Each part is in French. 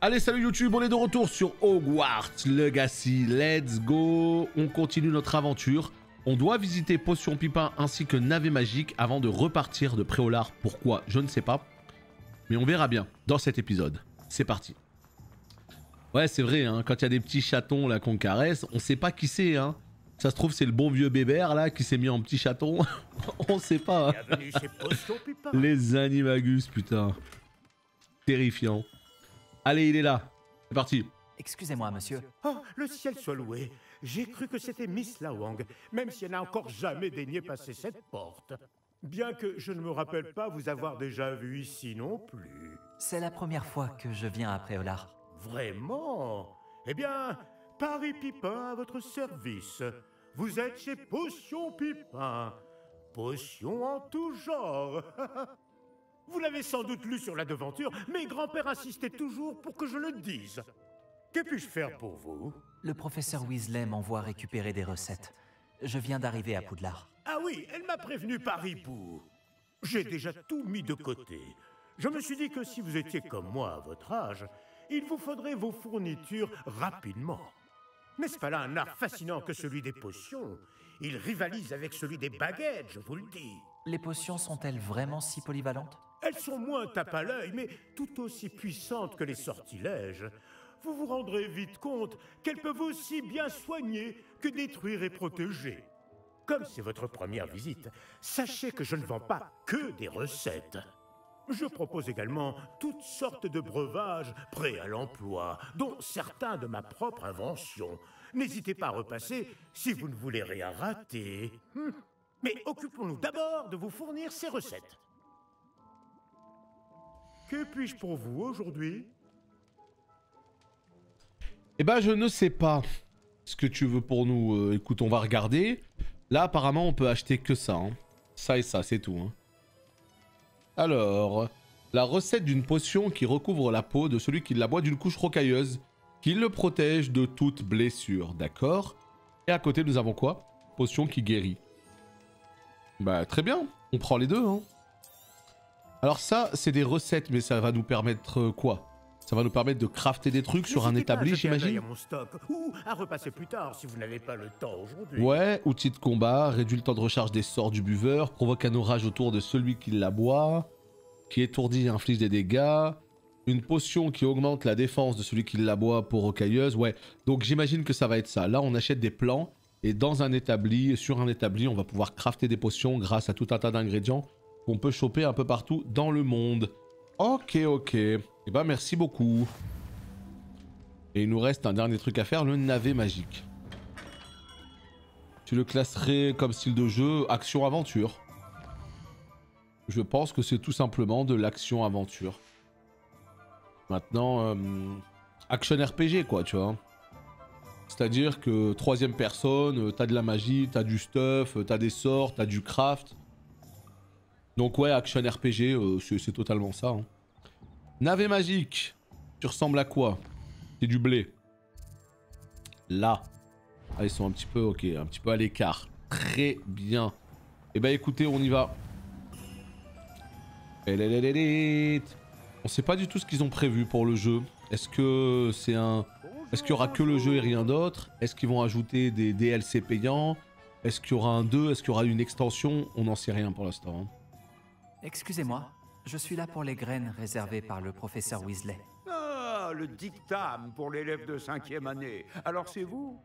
Allez, salut YouTube, on est de retour sur Hogwarts Legacy. Let's go. On continue notre aventure. On doit visiter Potion Pipin ainsi que Navet Magique avant de repartir de Préolard. Pourquoi? Je ne sais pas. Mais on verra bien dans cet épisode. C'est parti. Ouais, c'est vrai, hein, quand il y a des petits chatons là qu'on caresse, on sait pas qui c'est. Hein. Ça se trouve, c'est le bon vieux Bébert là qui s'est mis en petit chaton. On sait pas. Hein. Bienvenue chez Potion Pipin. Les animagus, putain. Terrifiant. Allez, il est là. C'est parti. Excusez-moi, monsieur. Oh, le ciel soit loué. J'ai cru que c'était Miss Lawang, même si elle n'a encore jamais daigné passer cette porte. Bien que je ne me rappelle pas vous avoir déjà vu ici non plus. C'est la première fois que je viens à Préolard. Vraiment? Eh bien, Paris Pipin à votre service. Vous êtes chez Potion Pipin. Potion en tout genre. Vous l'avez sans doute lu sur la devanture, mais grand-père insistait toujours pour que je le dise. Que puis-je faire pour vous? Le professeur Weasley m'envoie récupérer des recettes. Je viens d'arriver à Poudlard. Ah oui, elle m'a prévenu par hibou. J'ai déjà tout mis de côté. Je me suis dit que si vous étiez comme moi à votre âge, il vous faudrait vos fournitures rapidement. N'est-ce pas là un art fascinant que celui des potions? Il rivalise avec celui des baguettes, je vous le dis. Les potions sont-elles vraiment si polyvalentes? Elles sont moins tape à l'œil, mais tout aussi puissantes que les sortilèges. Vous vous rendrez vite compte qu'elles peuvent aussi bien soigner que détruire et protéger. Comme c'est votre première visite, sachez que je ne vends pas que des recettes. Je propose également toutes sortes de breuvages prêts à l'emploi, dont certains de ma propre invention. N'hésitez pas à repasser si vous ne voulez rien rater. Mais occupons-nous d'abord de vous fournir ces recettes. Que puis-je pour vous aujourd'hui? Eh ben, je ne sais pas ce que tu veux pour nous. Écoute, on va regarder. Là, apparemment, on peut acheter que ça. Hein. Ça et ça, c'est tout. Hein. Alors, la recette d'une potion qui recouvre la peau de celui qui la boit d'une couche rocailleuse, qui le protège de toute blessure. D'accord? Et à côté, nous avons quoi? Potion qui guérit. Bah, très bien. On prend les deux. Hein. Alors ça, c'est des recettes, mais ça va nous permettre quoi? Ça va nous permettre de crafter des trucs sur un établi, j'imagine. À mon stock, ou à repasser plus tard si vous n'avez pas le temps aujourd'hui. Ouais, outil de combat, réduit le temps de recharge des sorts du buveur, provoque un orage autour de celui qui la boit, qui étourdit et inflige des dégâts, une potion qui augmente la défense de celui qui la boit pour rocailleuse. Ouais, donc j'imagine que ça va être ça. Là, on achète des plans, et dans un établi, sur un établi, on va pouvoir crafter des potions grâce à tout un tas d'ingrédients qu'on peut choper un peu partout dans le monde. Ok, ok. Eh ben, merci beaucoup. Et il nous reste un dernier truc à faire, le navet magique. Tu le classerais comme style de jeu action-aventure. Je pense que c'est tout simplement de l'action-aventure. Maintenant, action RPG, quoi, tu vois. C'est-à-dire que troisième personne, t'as de la magie, t'as du stuff, t'as des sorts, t'as du craft. Donc ouais, action RPG, c'est totalement ça. Hein. Navet magique, tu ressembles à quoi? C'est du blé. Là. Ah, ils sont un petit peu, ok, un petit peu à l'écart. Très bien. Eh ben écoutez, on y va. On sait pas du tout ce qu'ils ont prévu pour le jeu. Est-ce que c'est un... Est-ce qu'il y aura que le jeu et rien d'autre? Est-ce qu'ils vont ajouter des DLC payants? Est-ce qu'il y aura un 2? Est-ce qu'il y aura une extension? On n'en sait rien pour l'instant. Hein. Excusez-moi, je suis là pour les graines réservées par le professeur Weasley. Ah, le dictame pour l'élève de 5e année. Alors c'est vous?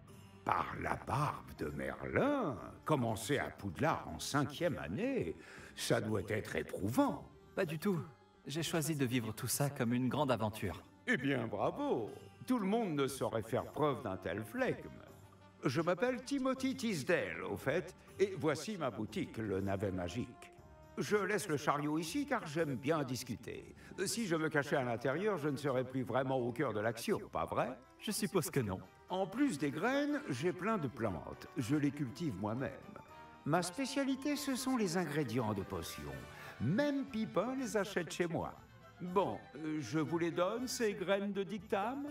Par la barbe de Merlin, commencer à Poudlard en 5e année, ça doit être éprouvant. Pas du tout. J'ai choisi de vivre tout ça comme une grande aventure. Eh bien, bravo. Tout le monde ne saurait faire preuve d'un tel flegme. Je m'appelle Timothy Tisdale, au fait, et voici ma boutique, le Navet Magique. Je laisse le chariot ici car j'aime bien discuter. Si je me cachais à l'intérieur, je ne serais plus vraiment au cœur de l'action, pas vrai? Je suppose que non. En plus des graines, j'ai plein de plantes. Je les cultive moi-même. Ma spécialité, ce sont les ingrédients de potions. Même Pipin les achète chez moi. Bon, je vous les donne, ces graines de dictame?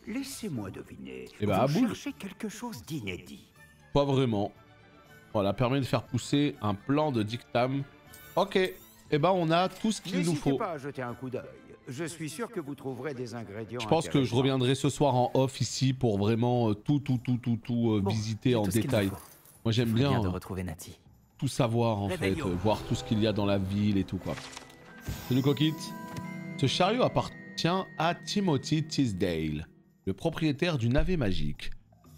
Laissez-moi deviner. Eh ben, vous cherchez quelque chose d'inédit. Pas vraiment. Voilà, permet de faire pousser un plan de dictame. Ok. eh ben on a tout ce qu'il nous faut. N'hésitez pas à jeter un coup d'œil. Je suis sûr que vous trouverez des ingrédients. Je pense que je reviendrai ce soir en off ici pour vraiment tout visiter en détail. Moi j'aime bien de retrouver Natty. Tout savoir en fait, voir tout ce qu'il y a dans la ville et tout quoi. Salut Coquette. Ce chariot appartient à Timothy Tisdale, le propriétaire du navet magique.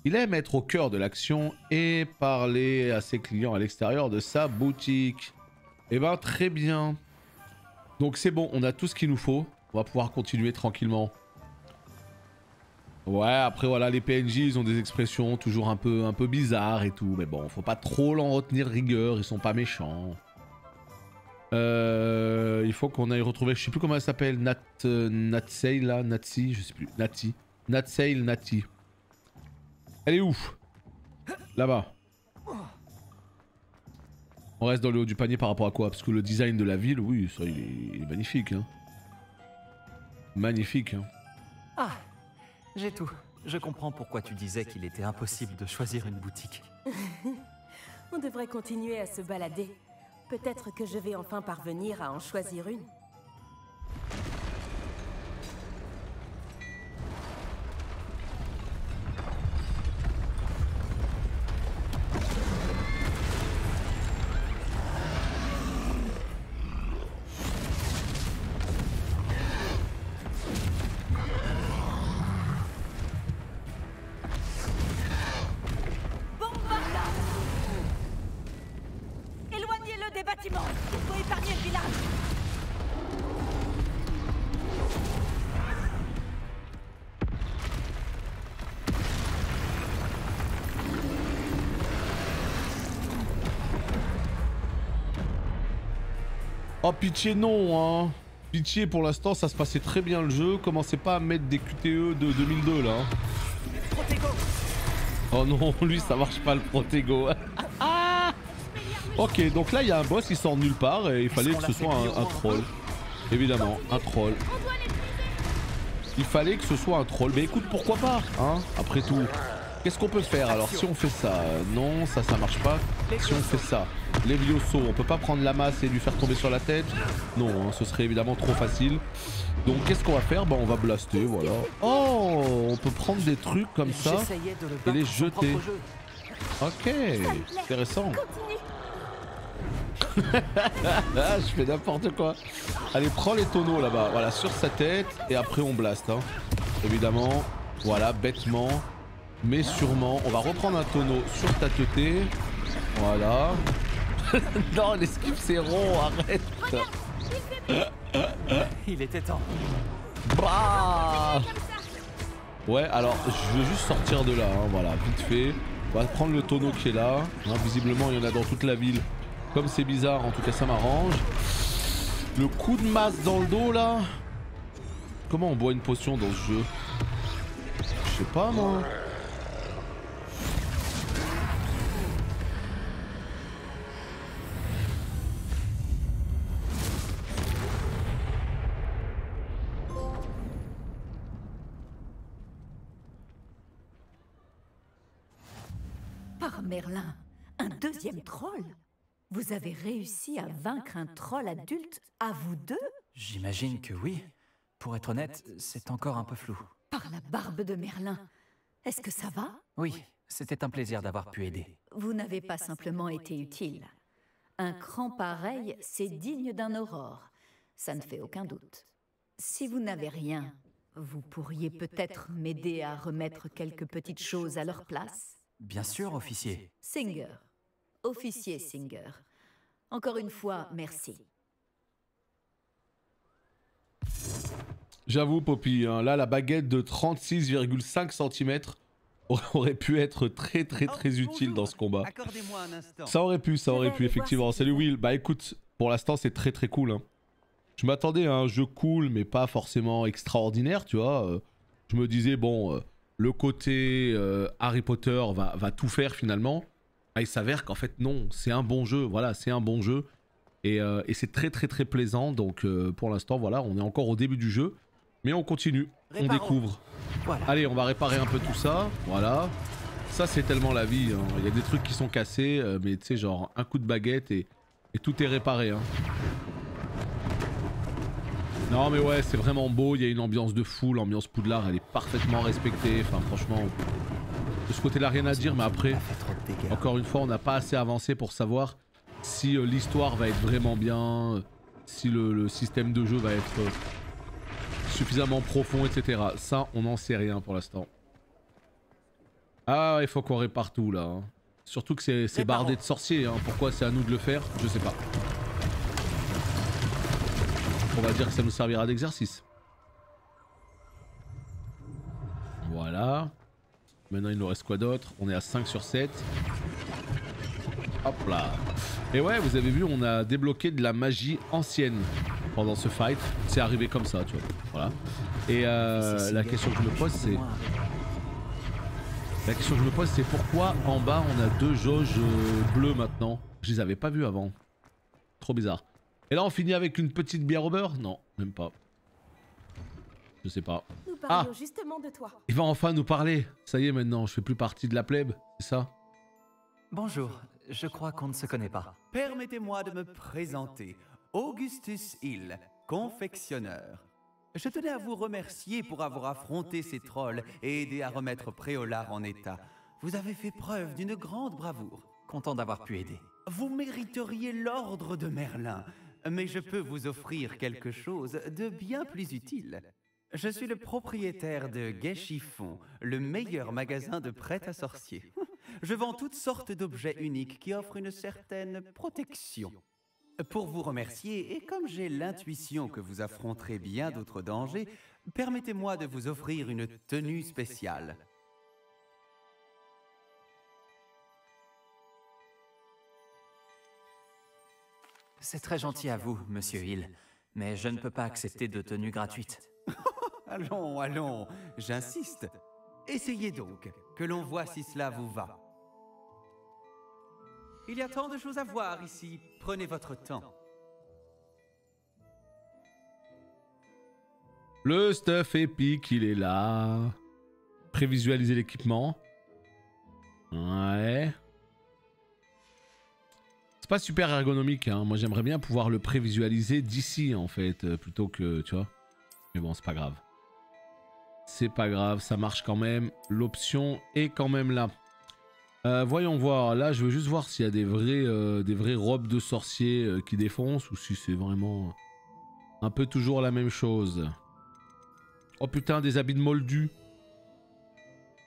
Il aime être au cœur de l'action et parler à ses clients à l'extérieur de sa boutique. Eh ben très bien. Donc c'est bon, on a tout ce qu'il nous faut. On va pouvoir continuer tranquillement. Ouais, après voilà, les PNJ, ils ont des expressions toujours un peu bizarres et tout. Mais bon, faut pas trop l'en retenir rigueur, ils sont pas méchants. Il faut qu'on aille retrouver, je sais plus comment elle s'appelle, Natsail là, Natsi, je sais plus, Natsail, Natty. Elle est où? Là-bas. On reste dans le haut du panier par rapport à quoi? Parce que le design de la ville, oui, ça il est magnifique. Hein. Magnifique. Hein. Ah, j'ai tout. Je comprends pourquoi tu disais qu'il était impossible de choisir une boutique. On devrait continuer à se balader. Peut-être que je vais enfin parvenir à en choisir une. Oh pitié non hein. Pitié pour l'instant ça se passait très bien le jeu. Commencez pas à mettre des QTE de 2002 là. Oh non lui ça marche pas le Protego. Ok donc là il y a un boss qui sort de nulle part et il fallait que ce soit un troll. Évidemment un troll. Il fallait que ce soit un troll. Mais écoute pourquoi pas hein. Après tout. Qu'est-ce qu'on peut faire alors si on fait ça? Non, ça marche pas. Si on fait ça, Levioso, on peut pas prendre la masse et lui faire tomber sur la tête. Non, hein, ce serait évidemment trop facile. Donc qu'est-ce qu'on va faire? Bah on va blaster, voilà. Oh, on peut prendre des trucs comme ça et les jeter. Ok, intéressant. Je fais n'importe quoi. Allez, prends les tonneaux là-bas, voilà, sur sa tête et après on blast. Hein. Évidemment, voilà, bêtement. Mais sûrement, on va reprendre un tonneau sur ta teuté. Voilà. Non, l'esquive c'est rond, arrête. Il était temps. Bah ouais, alors je veux juste sortir de là, hein, voilà, vite fait. On va prendre le tonneau qui est là. Hein, visiblement, il y en a dans toute la ville. Comme c'est bizarre, en tout cas ça m'arrange. Le coup de masse dans le dos là. Comment on boit une potion dans ce jeu? Je sais pas moi. Par Merlin, un deuxième troll? Vous avez réussi à vaincre un troll adulte à vous deux? J'imagine que oui. Pour être honnête, c'est encore un peu flou. Par la barbe de Merlin, est-ce que ça va? Oui, c'était un plaisir d'avoir pu aider. Vous n'avez pas simplement été utile. Un cran pareil, c'est digne d'un aurore. Ça ne fait aucun doute. Si vous n'avez rien, vous pourriez peut-être m'aider à remettre quelques petites choses à leur place? Bien sûr, officier. Singer. Officier Singer. Encore une fois, merci. J'avoue, Poppy, hein, là, la baguette de 36,5 cm aurait pu être très utile dans ce combat. Accordez-moi un instant. Ça aurait pu, effectivement. Salut Will. Bah écoute, pour l'instant, c'est très cool. Hein. Je m'attendais à un jeu cool, mais pas forcément extraordinaire, tu vois. Je me disais, bon, le côté Harry Potter va tout faire finalement. Ah, il s'avère qu'en fait, non, c'est un bon jeu. Voilà, c'est un bon jeu. Et c'est très plaisant. Donc pour l'instant, voilà, on est encore au début du jeu. Mais on continue, on découvre. Voilà. Allez, on va réparer un peu tout ça. Voilà. Ça, c'est tellement la vie. Hein. Il y a des trucs qui sont cassés, mais tu sais, genre un coup de baguette et tout est réparé. Hein. Non mais ouais, c'est vraiment beau, il y a une ambiance de fou, l'ambiance Poudlard elle est parfaitement respectée, enfin franchement, de ce côté là rien à dire, mais après, encore une fois on n'a pas assez avancé pour savoir si l'histoire va être vraiment bien, si le système de jeu va être suffisamment profond, etc. Ça on n'en sait rien pour l'instant. Ah il faut qu'on répare tout là, hein. Surtout que c'est bardé de sorciers, hein. Pourquoi c'est à nous de le faire, je sais pas. On va dire que ça nous servira d'exercice. Voilà. Maintenant il nous reste quoi d'autre? On est à 5 sur 7. Hop là. Et ouais, vous avez vu, on a débloqué de la magie ancienne pendant ce fight. C'est arrivé comme ça, tu vois. Voilà. Et la question que je me pose c'est... La question que je me pose c'est pourquoi en bas on a 2 jauges bleues maintenant? Je les avais pas vues avant. Trop bizarre. Et là on finit avec une petite bière au beurre? Non, même pas. Je sais pas. Nous parlions justement de toi. Il va enfin nous parler. Ça y est maintenant, je fais plus partie de la plèbe, c'est ça? Bonjour, je crois qu'on ne se connaît pas. Permettez-moi de me présenter. Augustus Hill, confectionneur. Je tenais à vous remercier pour avoir affronté ces trolls et aidé à remettre Préolard en état. Vous avez fait preuve d'une grande bravoure. Content d'avoir pu aider. Vous mériteriez l'ordre de Merlin, mais je peux vous offrir quelque chose de bien plus utile. Je suis le propriétaire de Gai Chiffon, le meilleur magasin de prêt à sorciers. Je vends toutes sortes d'objets uniques qui offrent une certaine protection. Pour vous remercier, et comme j'ai l'intuition que vous affronterez bien d'autres dangers, permettez-moi de vous offrir une tenue spéciale. C'est très gentil à vous, Monsieur Hill, mais je ne peux pas accepter de tenue gratuite. Allons, allons, j'insiste. Essayez donc, que l'on voit si cela vous va. Il y a tant de choses à voir ici, prenez votre temps. Le stuff épique, il est là. Prévisualiser l'équipement. Ouais. C'est pas super ergonomique, hein. Moi j'aimerais bien pouvoir le prévisualiser d'ici en fait, plutôt que, tu vois. Mais bon, c'est pas grave. C'est pas grave, ça marche quand même. L'option est quand même là. Voyons voir, là je veux juste voir s'il y a des vraies robes de sorcier qui défoncent ou si c'est vraiment un peu toujours la même chose. Oh putain, des habits de moldu.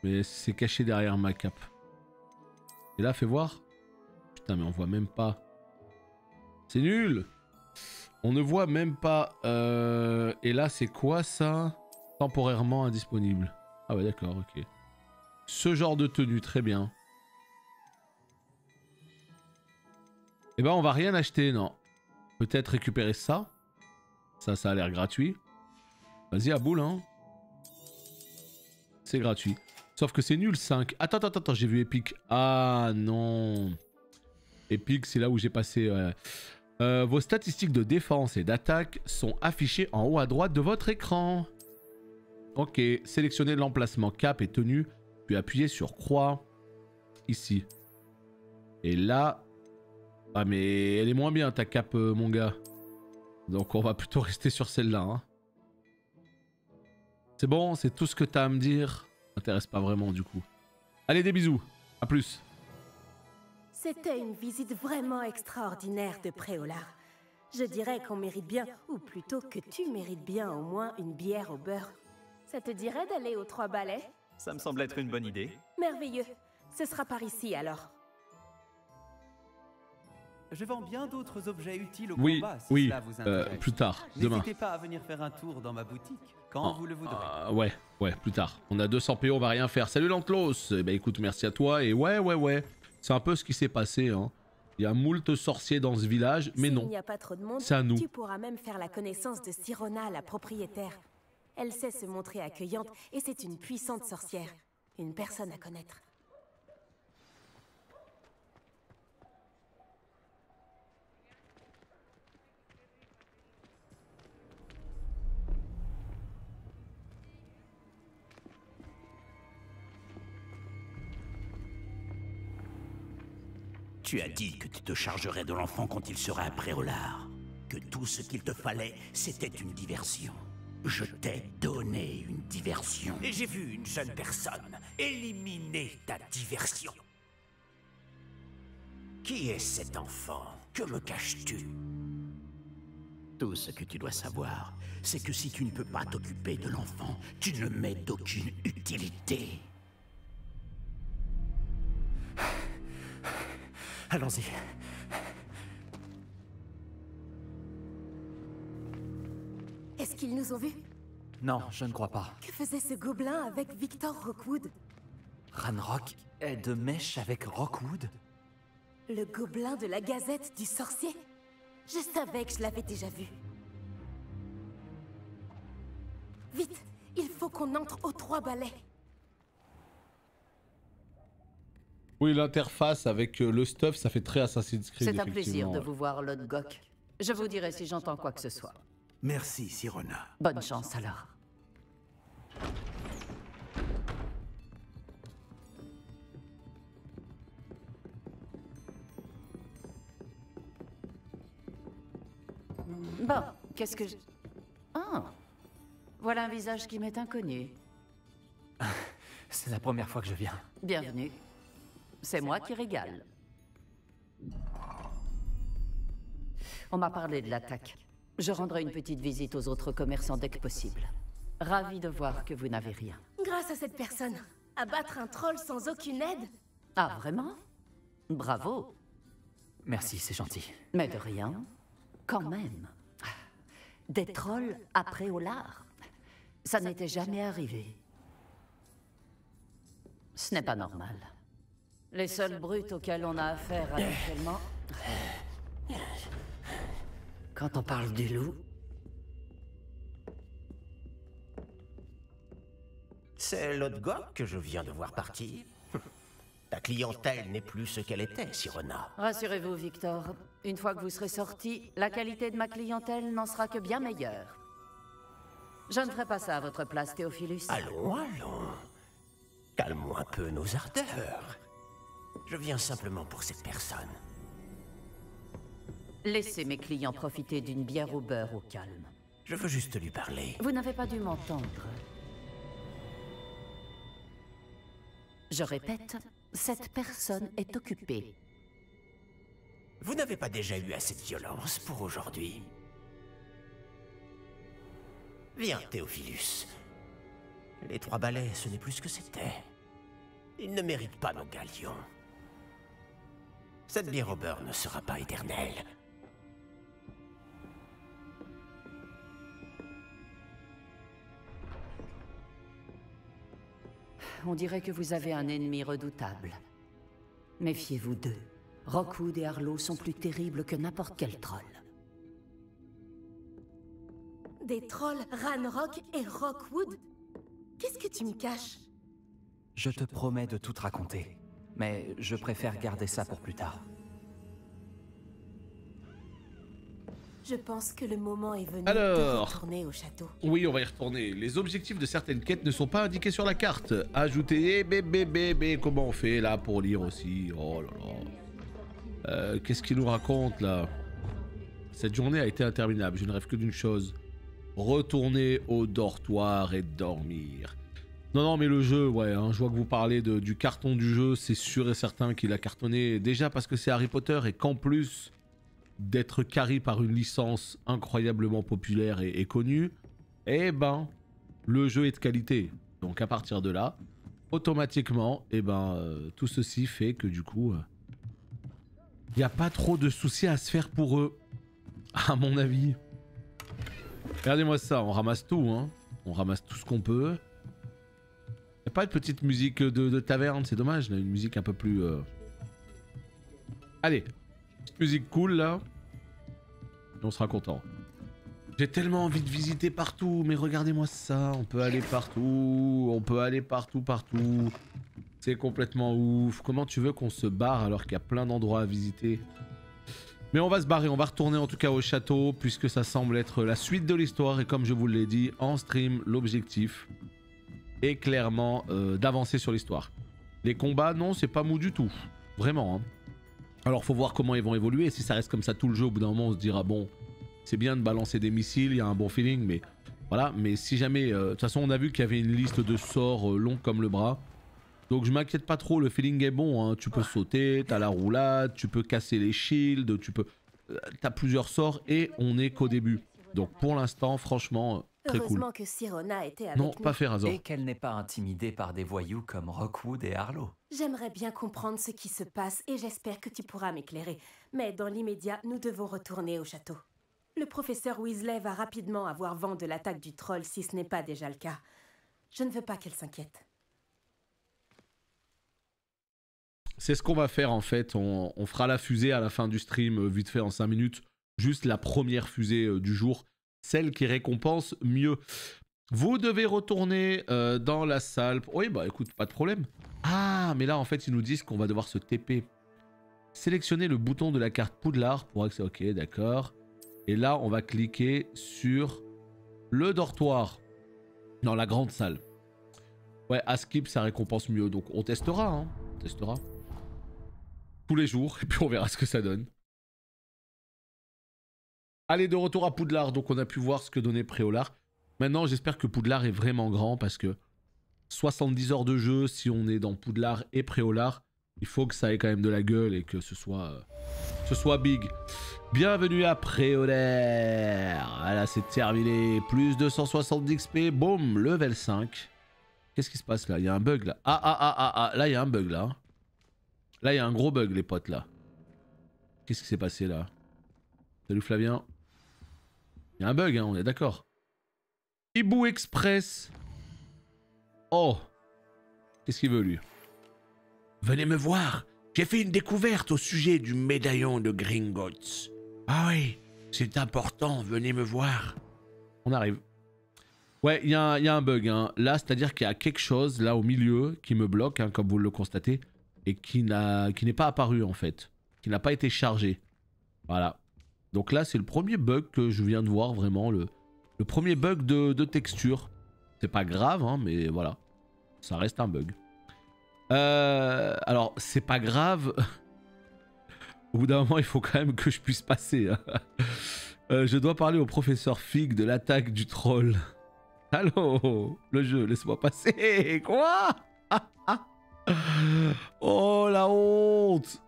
Mais c'est caché derrière ma cape. Et là, fais voir. Putain, mais on voit même pas. C'est nul. On ne voit même pas. Et là, c'est quoi ça? Temporairement indisponible. Ah ouais, d'accord, ok. Ce genre de tenue, très bien. Eh ben on va rien acheter, non. Peut-être récupérer ça. Ça a l'air gratuit. Vas-y à boule, hein. C'est gratuit. Sauf que c'est nul, 5. Attends, j'ai vu Epic. Ah non. Epic, c'est là où j'ai passé... vos statistiques de défense et d'attaque sont affichées en haut à droite de votre écran. Ok, sélectionnez l'emplacement cap et tenue, puis appuyez sur croix. Ici. Et là... Ah mais elle est moins bien ta cape mon gars. Donc on va plutôt rester sur celle-là. Hein. C'est bon, c'est tout ce que t'as à me dire. M'intéresse pas vraiment du coup. Allez des bisous, à plus. C'était une visite vraiment extraordinaire de Préolard. Je dirais qu'on mérite bien, ou plutôt que tu mérites bien au moins une bière au beurre. Ça te dirait d'aller aux 3 balais? Ça me semble être une bonne idée. Merveilleux. Ce sera par ici alors. Je vends bien d'autres objets utiles au combat si cela vous intéresse. Plus tard, demain. N'hésitez pas à venir faire un tour dans ma boutique quand vous le voudrez. Ouais, plus tard. On a 200 PO, on va rien faire. Salut Lantlos. Eh ben écoute, merci à toi. Et ouais. C'est un peu ce qui s'est passé. Hein. Il y a moult sorciers dans ce village, mais non. S'il n'y a pas trop de monde, c'est à nous. Tu pourras même faire la connaissance de Sirona, la propriétaire. Elle sait se montrer accueillante et c'est une puissante sorcière. Une personne à connaître. Tu as dit que tu te chargerais de l'enfant quand il sera à Préolard. que tout ce qu'il te fallait, c'était une diversion. Je t'ai donné une diversion. Et j'ai vu une jeune personne éliminer ta diversion. Qui est cet enfant? Que me caches-tu? Tout ce que tu dois savoir, c'est que si tu ne peux pas t'occuper de l'enfant, tu ne m'es d'aucune utilité. Allons-y. Est-ce qu'ils nous ont vus? Non, je ne crois pas. Que faisait ce gobelin avec Victor Rockwood? Ranrock est de mèche avec Rockwood? Le gobelin de la Gazette du Sorcier? Je savais que je l'avais déjà vu. Vite, il faut qu'on entre aux 3 balais. Oui, l'interface avec le stuff, ça fait très Assassin's Creed. C'est un plaisir de effectivement. vous voir, Lord Gok. Je vous dirai si j'entends quoi que ce soit. Merci, Sirona. Bonne chance alors. Bon, qu'est-ce que je... Ah, voilà un visage qui m'est inconnu. C'est la première fois que je viens. Bienvenue. C'est moi qui régale. On m'a parlé de l'attaque. Je rendrai une petite visite aux autres commerçants dès que possible. Ravi de voir que vous n'avez rien. Grâce à cette personne, abattre un troll sans aucune aide? Ah, vraiment? Bravo. Merci, c'est gentil. Mais de rien. Quand même. Des trolls après Olar. Ça n'était jamais arrivé. Ce n'est pas normal. Les seuls brutes auxquels on a affaire habituellement... Quand on parle du loup... C'est l'autre gars que je viens de voir partir. Ta clientèle n'est plus ce qu'elle était, Sirona. Rassurez-vous, Victor. Une fois que vous serez sorti, la qualité de ma clientèle n'en sera que bien meilleure. Je ne ferai pas ça à votre place, Théophilus. Allons, allons. Calmons un peu nos ardeurs. Je viens simplement pour cette personne. Laissez mes clients profiter d'une bière au beurre au calme. Je veux juste lui parler. Vous n'avez pas dû m'entendre. Je répète, cette personne est occupée. Vous n'avez pas déjà eu assez de violence pour aujourd'hui? Viens, Théophilus. Les 3 balais, ce n'est plus ce que c'était. Ils ne méritent pas nos galions. Cette bière au beurre ne sera pas éternelle. On dirait que vous avez un ennemi redoutable. Méfiez-vous d'eux. Rockwood et Arlo sont plus terribles que n'importe quel troll. Des trolls Ranrock et Rockwood? Qu'est-ce que tu me caches? Je te promets de tout te raconter, mais je préfère garder ça pour plus tard. Je pense que le moment est venu Alors. de retourner au château. Oui, on va y retourner. Les objectifs de certaines quêtes ne sont pas indiqués sur la carte. Ajouter bébé, comment on fait là pour lire aussi? Oh là là. Qu'est-ce qu'il nous raconte là? Cette journée a été interminable. Je ne rêve que d'une chose. Retourner au dortoir et dormir. Non, mais le jeu, ouais, hein, je vois que vous parlez du carton du jeu. C'est sûr et certain qu'il a cartonné. Déjà parce que c'est Harry Potter et qu'en plus d'être carré par une licence incroyablement populaire et connue, eh ben, le jeu est de qualité. Donc à partir de là, automatiquement, eh ben, tout ceci fait que du coup, il n'y a pas trop de soucis à se faire pour eux, à mon avis. Regardez-moi ça, on ramasse tout, hein. On ramasse tout ce qu'on peut. Y a pas de petite musique de taverne, c'est dommage, là, une musique un peu plus... Allez, petite musique cool là. Et on sera content. J'ai tellement envie de visiter partout, mais regardez-moi ça, on peut aller partout, partout. C'est complètement ouf. Comment tu veux qu'on se barre alors qu'il y a plein d'endroits à visiter? Mais on va se barrer, on va retourner en tout cas au château, puisque ça semble être la suite de l'histoire, et comme je vous l'ai dit, en stream, l'objectif est clairement d'avancer sur l'histoire. Les combats, non, c'est pas mou du tout. Vraiment, hein. Alors faut voir comment ils vont évoluer, si ça reste comme ça tout le jeu, au bout d'un moment on se dira bon, c'est bien de balancer des missiles, il y a un bon feeling, mais voilà. Mais si jamais, de toute façon, on a vu qu'il y avait une liste de sorts longs comme le bras. Donc je m'inquiète pas trop, le feeling est bon, hein. Tu peux sauter, t'as la roulade, tu peux casser les shields, tu peux... T'as plusieurs sorts et on est qu'au début. Donc pour l'instant, franchement, très cool. Heureusement que Sirona était avec Non, nous. pas faire hasard. Et qu'elle n'est pas intimidée par des voyous comme Rockwood et Harlow. J'aimerais bien comprendre ce qui se passe et j'espère que tu pourras m'éclairer. Mais dans l'immédiat, nous devons retourner au château. Le professeur Weasley va rapidement avoir vent de l'attaque du troll si ce n'est pas déjà le cas. Je ne veux pas qu'elle s'inquiète. C'est ce qu'on va faire en fait, on fera la fusée à la fin du stream, vite fait en 5 minutes. Juste la première fusée du jour, celle qui récompense mieux. Vous devez retourner dans la salle. Oui bah écoute, pas de problème. Ah mais là en fait ils nous disent qu'on va devoir se TP. Sélectionnez le bouton de la carte Poudlard pour accéder. Ok d'accord. Et là on va cliquer sur le dortoir dans la grande salle. Ouais à skip ça récompense mieux donc on testera hein. On testera. Tous les jours, et puis on verra ce que ça donne. Allez, de retour à Poudlard, donc on a pu voir ce que donnait Préolard. Maintenant, j'espère que Poudlard est vraiment grand, parce que 70 heures de jeu, si on est dans Poudlard et Préolard, il faut que ça ait quand même de la gueule et que ce soit big. Bienvenue à Préolard. Voilà, c'est terminé. Plus 270 XP, boum, level 5. Qu'est-ce qui se passe là? Il y a un bug là. Ah, là il y a un bug là. Là, il y a un gros bug, les potes, là. Qu'est-ce qui s'est passé, là? Salut, Flavien. Il y a un bug, hein, on est d'accord. Hibou Express. Oh. Qu'est-ce qu'il veut, lui? Venez me voir. J'ai fait une découverte au sujet du médaillon de Gringotts. Ah oui, c'est important, venez me voir. On arrive. Ouais, il y a un bug, hein. Là, c'est-à-dire qu'il y a quelque chose, là, au milieu, qui me bloque, hein, comme vous le constatez. Et qui n'est pas apparu en fait, qui n'a pas été chargé. Voilà. Donc là c'est le premier bug que je viens de voir vraiment, le premier bug de texture. C'est pas grave hein, mais voilà, ça reste un bug. Alors c'est pas grave. Au bout d'un moment il faut quand même que je puisse passer. Hein. Je dois parler au professeur Fig de l'attaque du troll. Allô, le jeu, laisse-moi passer. Quoi? Oh la honte!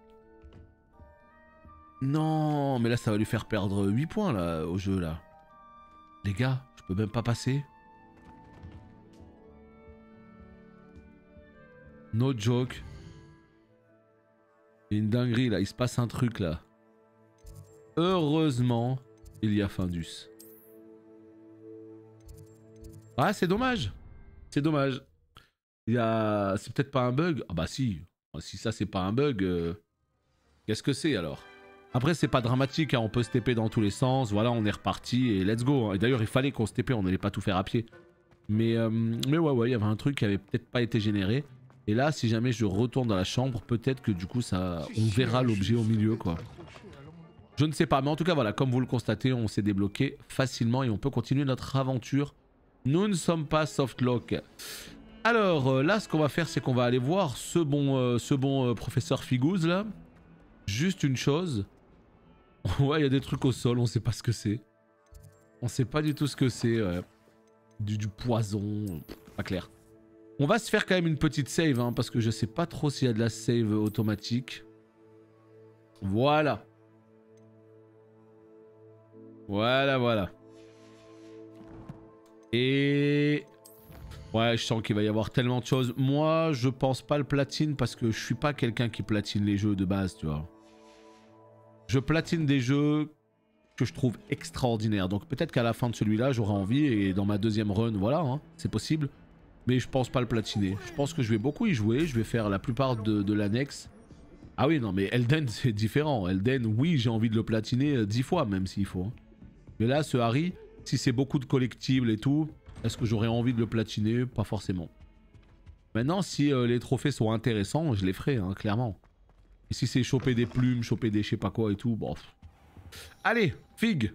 Non, mais là ça va lui faire perdre 8 points là au jeu là. Les gars, je peux même pas passer. No joke. Il y a une dinguerie là, il se passe un truc là. Heureusement, il y a Findus. Ah c'est dommage. C'est dommage. C'est peut-être pas un bug. Ah bah si. Si ça c'est pas un bug, qu'est-ce que c'est alors? Après c'est pas dramatique, hein. On peut se TP dans tous les sens. Voilà, on est reparti et let's go. Et d'ailleurs il fallait qu'on se TP, on n'allait pas tout faire à pied. Mais ouais, il y avait un truc qui avait peut-être pas été généré. Et là si jamais je retourne dans la chambre, peut-être que du coup ça, on verra l'objet au milieu quoi. Je ne sais pas, mais en tout cas voilà, comme vous le constatez, on s'est débloqué facilement et on peut continuer notre aventure. Nous ne sommes pas softlock. Alors là ce qu'on va faire c'est qu'on va aller voir ce bon professeur Figouz là. Juste une chose. Ouais il y a des trucs au sol, on sait pas ce que c'est. On sait pas du tout ce que c'est. Du poison, pas clair. On va se faire quand même une petite save hein, parce que je sais pas trop s'il y a de la save automatique. Voilà. Voilà. Et... ouais, je sens qu'il va y avoir tellement de choses. Moi, je pense pas le platine parce que je suis pas quelqu'un qui platine les jeux de base, tu vois. Je platine des jeux que je trouve extraordinaires. Donc peut-être qu'à la fin de celui-là, j'aurai envie et dans ma deuxième run, voilà, hein, c'est possible. Mais je pense pas le platiner. Je pense que je vais beaucoup y jouer. Je vais faire la plupart de l'annexe. Ah oui, non, mais Elden, c'est différent. Elden, oui, j'ai envie de le platiner 10 fois, même s'il faut. Hein. Mais là, ce Harry, si c'est beaucoup de collectibles et tout, est-ce que j'aurais envie de le platiner? Pas forcément. Maintenant, si les trophées sont intéressants, je les ferai, hein, clairement. Et si c'est choper des plumes, choper des je sais pas quoi et tout, bon. Allez, Fig.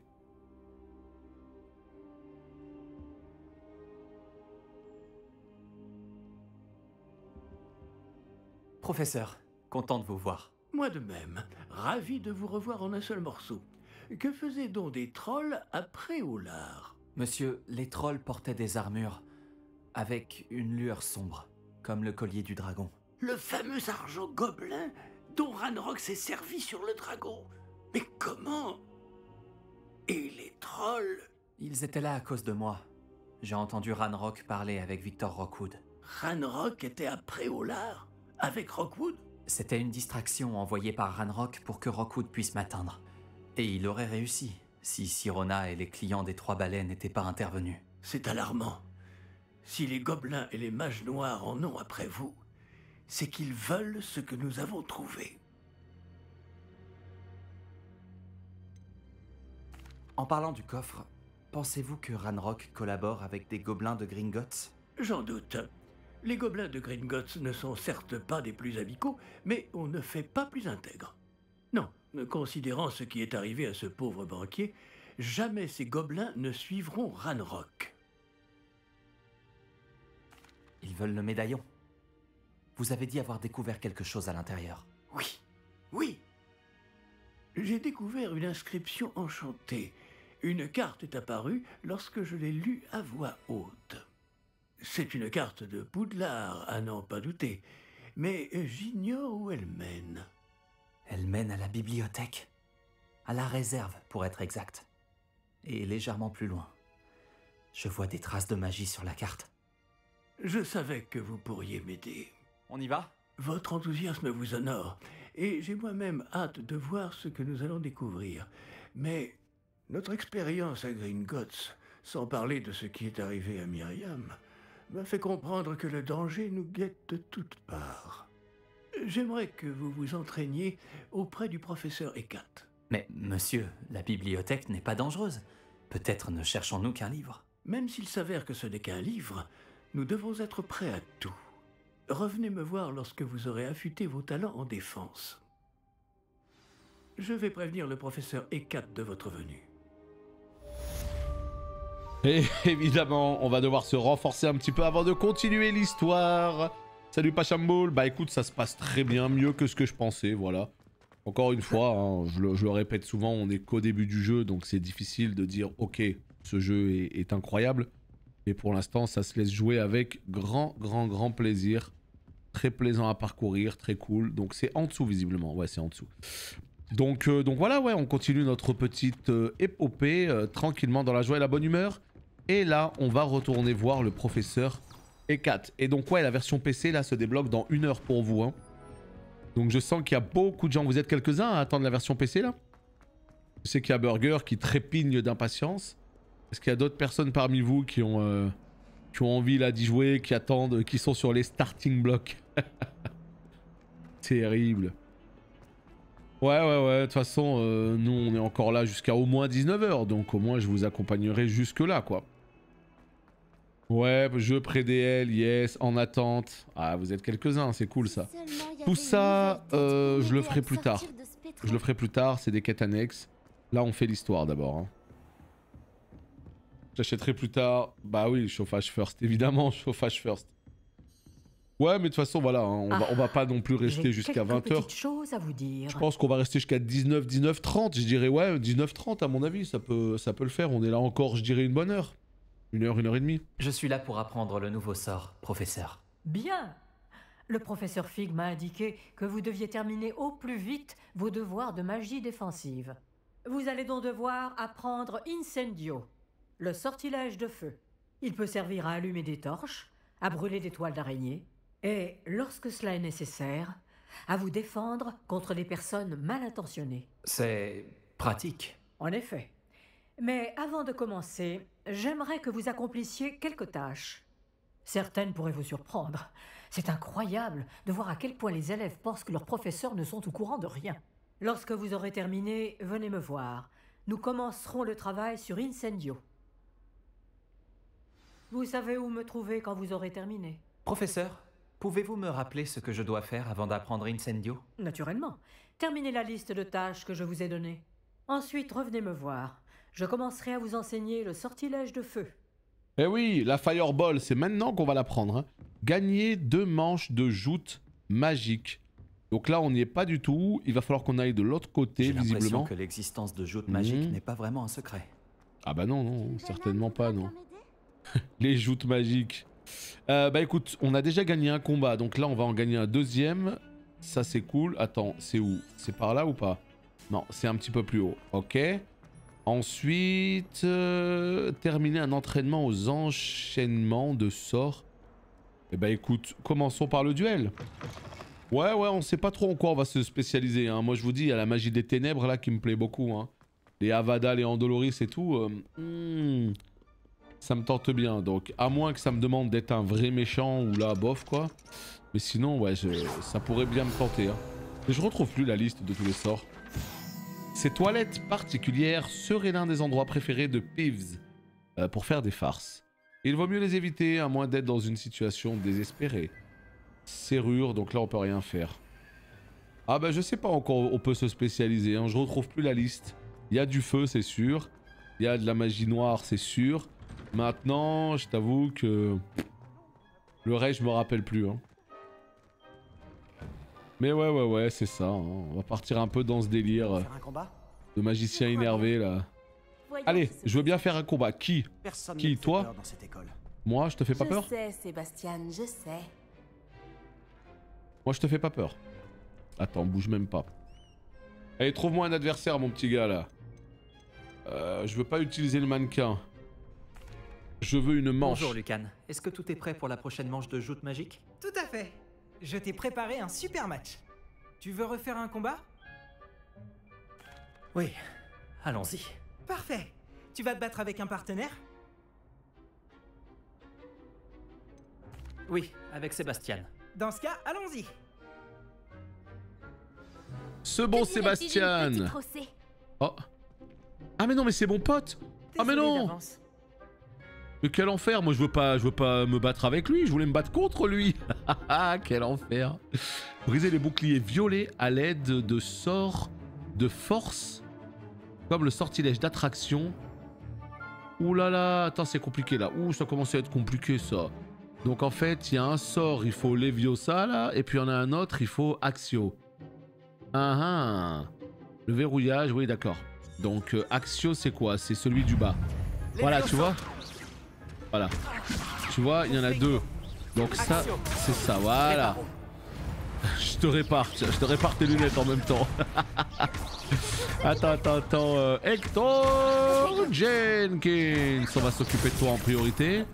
Professeur, content de vous voir. Moi de même, ravi de vous revoir en un seul morceau. que faisaient donc des trolls après Préolard? Monsieur, les trolls portaient des armures avec une lueur sombre, comme le collier du dragon. Le fameux argent gobelin dont Ranrock s'est servi sur le dragon. Mais comment? Et les trolls? Ils étaient là à cause de moi. J'ai entendu Ranrock parler avec Victor Rockwood. Ranrock était à Préolard avec Rockwood? C'était une distraction envoyée par Ranrock pour que Rockwood puisse m'atteindre. Et il aurait réussi, si Sirona et les clients des Trois Balais n'étaient pas intervenus. C'est alarmant. Si les gobelins et les mages noirs en ont après vous, c'est qu'ils veulent ce que nous avons trouvé. En parlant du coffre, pensez-vous que Ranrock collabore avec des gobelins de Gringotts? J'en doute. Les gobelins de Gringotts ne sont certes pas des plus amicaux, mais on ne fait pas plus intègre. Non, considérant ce qui est arrivé à ce pauvre banquier, jamais ces gobelins ne suivront Ranrock. Ils veulent le médaillon. Vous avez dit avoir découvert quelque chose à l'intérieur. Oui, oui. J'ai découvert une inscription enchantée. Une carte est apparue lorsque je l'ai lue à voix haute. C'est une carte de Poudlard, à n'en pas douter. Mais j'ignore où elle mène. Elle mène à la bibliothèque. À la réserve, pour être exact. Et légèrement plus loin. Je vois des traces de magie sur la carte. Je savais que vous pourriez m'aider. On y va? Votre enthousiasme vous honore, et j'ai moi-même hâte de voir ce que nous allons découvrir. Mais notre expérience à Gringotts, sans parler de ce qui est arrivé à Myriam, m'a fait comprendre que le danger nous guette de toutes parts. J'aimerais que vous vous entraîniez auprès du professeur Ekat. Mais, monsieur, la bibliothèque n'est pas dangereuse. Peut-être ne cherchons-nous qu'un livre. Même s'il s'avère que ce n'est qu'un livre, nous devons être prêts à tout. Revenez me voir lorsque vous aurez affûté vos talents en défense. Je vais prévenir le professeur Ekat de votre venue. Et évidemment, on va devoir se renforcer un petit peu avant de continuer l'histoire. Salut Pachamboul. Bah écoute, ça se passe très bien, mieux que ce que je pensais, voilà. Encore une fois, hein, je le répète souvent, on est qu'au début du jeu, donc c'est difficile de dire « Ok, ce jeu est incroyable ». Et pour l'instant, ça se laisse jouer avec grand plaisir. Très plaisant à parcourir, très cool. Donc c'est en dessous visiblement, ouais c'est en dessous. Donc voilà, ouais, on continue notre petite épopée tranquillement dans la joie et la bonne humeur. Et là, on va retourner voir le professeur Ekat. Et donc ouais, la version PC là se débloque dans 1 heure pour vous. Hein. Donc je sens qu'il y a beaucoup de gens, vous êtes quelques-uns à attendre la version PC là? Je sais qu'il y a Burger qui trépigne d'impatience. Est-ce qu'il y a d'autres personnes parmi vous qui ont envie là d'y jouer, qui attendent, qui sont sur les starting blocks? Terrible. Ouais, de toute façon, nous on est encore là jusqu'à au moins 19h, donc au moins je vous accompagnerai jusque là quoi. Ouais, jeu pré-DL, yes, en attente. Ah, vous êtes quelques-uns, c'est cool ça. Tout ça, je le ferai plus tard. Je le ferai plus tard, c'est des quêtes annexes. Là on fait l'histoire d'abord. Hein. J'achèterai plus tard. Bah oui, chauffage first, évidemment, chauffage first. Ouais, mais de toute façon, voilà, hein, on va pas non plus rester jusqu'à 20h. Chose à vous dire. Je pense qu'on va rester jusqu'à 19h30. Je dirais, ouais, 19h30 à mon avis, ça peut le faire. On est là encore, je dirais, une bonne heure. 1h, 1h30. Je suis là pour apprendre le nouveau sort, professeur. Bien. Le professeur Fig m'a indiqué que vous deviez terminer au plus vite vos devoirs de magie défensive. Vous allez donc devoir apprendre Incendio, le sortilège de feu. Il peut servir à allumer des torches, à brûler des toiles d'araignée, et, lorsque cela est nécessaire, à vous défendre contre les personnes mal intentionnées. C'est pratique. En effet. Mais avant de commencer, j'aimerais que vous accomplissiez quelques tâches. Certaines pourraient vous surprendre. C'est incroyable de voir à quel point les élèves pensent que leurs professeurs ne sont au courant de rien. Lorsque vous aurez terminé, venez me voir. Nous commencerons le travail sur Incendio. Vous savez où me trouver quand vous aurez terminé. Professeur, pouvez-vous me rappeler ce que je dois faire avant d'apprendre Incendio? Naturellement. Terminez la liste de tâches que je vous ai donnée. Ensuite, revenez me voir. Je commencerai à vous enseigner le sortilège de feu. Eh oui, la Fireball, c'est maintenant qu'on va l'apprendre. Hein. Gagner 2 manches de joutes magiques. Donc là, on n'y est pas du tout. Il va falloir qu'on aille de l'autre côté, J'ai l'impression visiblement. que l'existence de joutes magiques n'est pas vraiment un secret. Ah bah non, non, certainement pas, non. Les joutes magiques. Bah écoute, on a déjà gagné un combat, donc là on va en gagner un deuxième. Ça c'est cool. Attends, c'est où? C'est par là ou pas? Non, c'est un petit peu plus haut. Ok. Ensuite, terminer un entraînement aux enchaînements de sorts. Eh bah écoute, commençons par le duel. Ouais, on sait pas trop en quoi on va se spécialiser. Hein. Moi je vous dis, il y a la magie des ténèbres là qui me plaît beaucoup. Hein. Les Avada, les Andoloris et tout. Ça me tente bien, donc à moins que ça me demande d'être un vrai méchant ou là bof quoi. Mais sinon ouais, ça pourrait bien me tenter. Hein. Mais je retrouve plus la liste de tous les sorts. Ces toilettes particulières seraient l'un des endroits préférés de Peeves pour faire des farces. Il vaut mieux les éviter à moins d'être dans une situation désespérée. Serrure, donc là on peut rien faire. Ah bah je sais pas encore, on peut se spécialiser, hein. Je retrouve plus la liste. Il y a du feu c'est sûr, il y a de la magie noire c'est sûr. Maintenant, je t'avoue que le reste, je me rappelle plus. Hein. Mais ouais, c'est ça. Hein. On va partir un peu dans ce délire de magicien énervé là. Allez, je veux bien faire un combat. Qui? Qui? Toi? Moi, je te fais pas peur? Je sais, Sébastien, je sais. Moi, je te fais pas peur. Attends, bouge même pas. Allez, trouve-moi un adversaire, mon petit gars là. Je veux pas utiliser le mannequin. Je veux une manche. Bonjour Lucan, est-ce que tout est prêt pour la prochaine manche de joute magique? Tout à fait. Je t'ai préparé un super match. Tu veux refaire un combat? Oui, allons-y. Parfait. Tu vas te battre avec un partenaire? Oui, avec Sébastien. Dans ce cas, allons-y. Ce bon Sébastien. Oh. Ah mais non, mais c'est mon pote. Ah mais non. Mais quel enfer, moi je veux pas me battre avec lui, je voulais me battre contre lui. Quel enfer. Briser les boucliers violets à l'aide de sorts de force, comme le sortilège d'attraction. Ouh là là, attends c'est compliqué là, ouh ça commence à être compliqué ça. Donc en fait il y a un sort, il faut Leviosa là, et puis il y en a un autre, il faut Axio. Le verrouillage, oui d'accord. Donc Axio c'est quoi? C'est celui du bas. Voilà tu vois. Voilà. Tu vois, il y en a deux. Donc ça, c'est ça, voilà. Je te répare tes lunettes en même temps. Attends. Hector Jenkins. On va s'occuper de toi en priorité.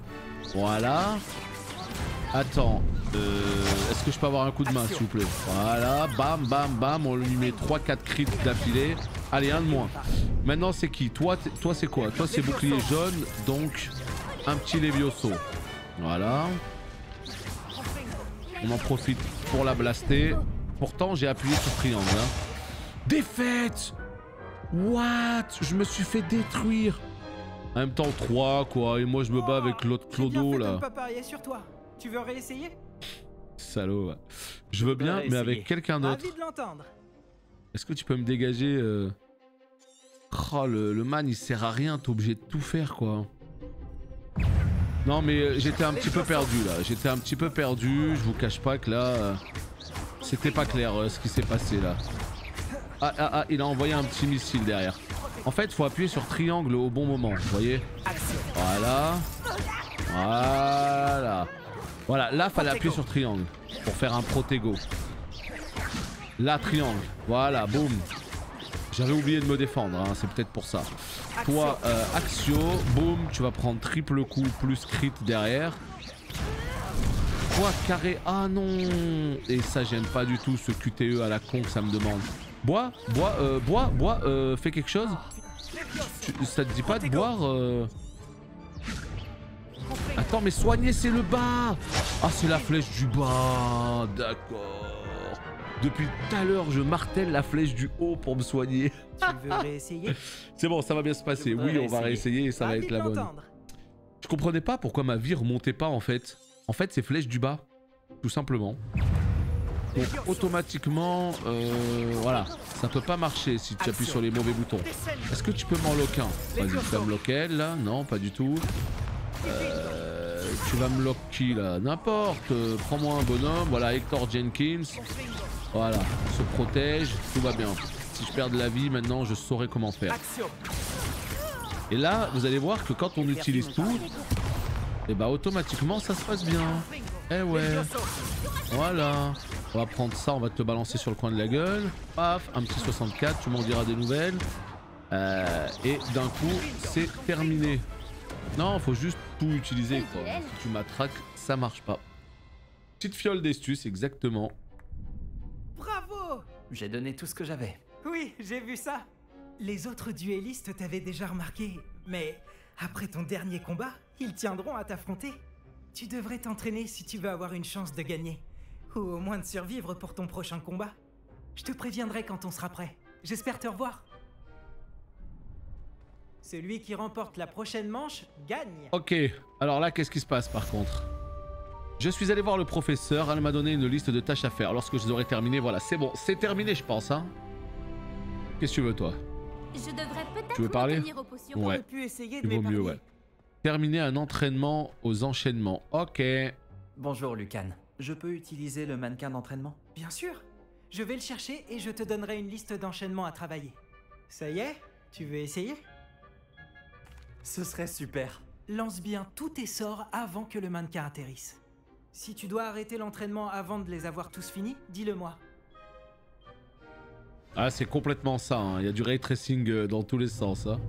Voilà. Attends. Est-ce que je peux avoir un coup de main, s'il vous plaît? Voilà. Bam. On lui met 3-4 crits d'affilée. Allez, un de moins. Maintenant, c'est qui? Toi c'est quoi? Toi, c'est bouclier jaune. Donc... un petit Levioso. Voilà. On en profite pour la blaster. Pourtant, j'ai appuyé sur triangle. Hein. Défaite! What? Je me suis fait détruire. En même temps, 3 quoi. Et moi, je me bats avec l'autre Clodo là. Pas parier sur toi. Tu veux réessayer? Salaud. Ouais. Je veux bien, mais avec quelqu'un d'autre. Est-ce que tu peux me dégager Oh, le man, il sert à rien. T'es obligé de tout faire quoi. Non mais j'étais un petit peu perdu là, je vous cache pas que là c'était pas clair ce qui s'est passé là. Ah, il a envoyé un petit missile derrière. En fait faut appuyer sur triangle au bon moment, vous voyez. Voilà, là fallait appuyer sur triangle pour faire un protego. Là triangle, voilà, boum. J'avais oublié de me défendre, hein, c'est peut-être pour ça. Toi, Axio, boum, tu vas prendre triple coup plus crit derrière. Toi, carré, ah non. Et ça, j'aime pas du tout ce QTE à la con que ça me demande. Bois, fais quelque chose. Ça te dit pas de boire Attends, mais soigner, c'est le bas. Ah, c'est la flèche du bas, d'accord. Depuis tout à l'heure, je martèle la flèche du haut pour me soigner. Tu veux réessayer? C'est bon, ça va bien se passer. Oui, on va réessayer et ça va être la bonne. Je comprenais pas pourquoi ma vie remontait pas en fait. En fait, c'est flèche du bas, tout simplement. Donc automatiquement, voilà, ça peut pas marcher si tu appuies sur les mauvais boutons. Est-ce que tu peux m'en lock un? Vas-y, tu vas me lock elle là? Non, pas du tout. Tu vas me lock qui là? N'importe. Prends-moi un bonhomme. Voilà, Hector Jenkins. Voilà, on se protège, tout va bien. Si je perds de la vie, maintenant je saurai comment faire. Et là, vous allez voir que quand on utilise tout, et bah automatiquement ça se passe bien. Eh ouais. Voilà. On va prendre ça, on va te le balancer sur le coin de la gueule. Paf, un petit 64, tu m'en diras des nouvelles. Et d'un coup, c'est terminé. Non, faut juste tout utiliser quoi. Si tu matraques, ça marche pas. Petite fiole d'estus, exactement. Bravo! J'ai donné tout ce que j'avais. Oui, j'ai vu ça. Les autres duellistes t'avaient déjà remarqué, mais après ton dernier combat, ils tiendront à t'affronter. Tu devrais t'entraîner si tu veux avoir une chance de gagner, ou au moins de survivre pour ton prochain combat. Je te préviendrai quand on sera prêt. J'espère te revoir. Celui qui remporte la prochaine manche gagne. Ok, alors là, qu'est-ce qui se passe par contre? Je suis allé voir le professeur, elle m'a donné une liste de tâches à faire. Lorsque je les aurai terminées, voilà, c'est bon, c'est terminé je pense, hein. Qu'est-ce que tu veux toi? Je devrais peut-être Tu veux parler? me tenir aux potions. Ouais, Pu essayer de il vaut mieux, ouais. Terminer un entraînement aux enchaînements, ok. Bonjour Lucan. Je peux utiliser le mannequin d'entraînement? Bien sûr. Je vais le chercher et je te donnerai une liste d'enchaînements à travailler. Ça y est? Tu veux essayer? Ce serait super. Lance bien tous tes sorts avant que le mannequin atterrisse. Si tu dois arrêter l'entraînement avant de les avoir tous finis, dis-le moi. Ah, c'est complètement ça, hein. Il y a du ray tracing dans tous les sens, hein.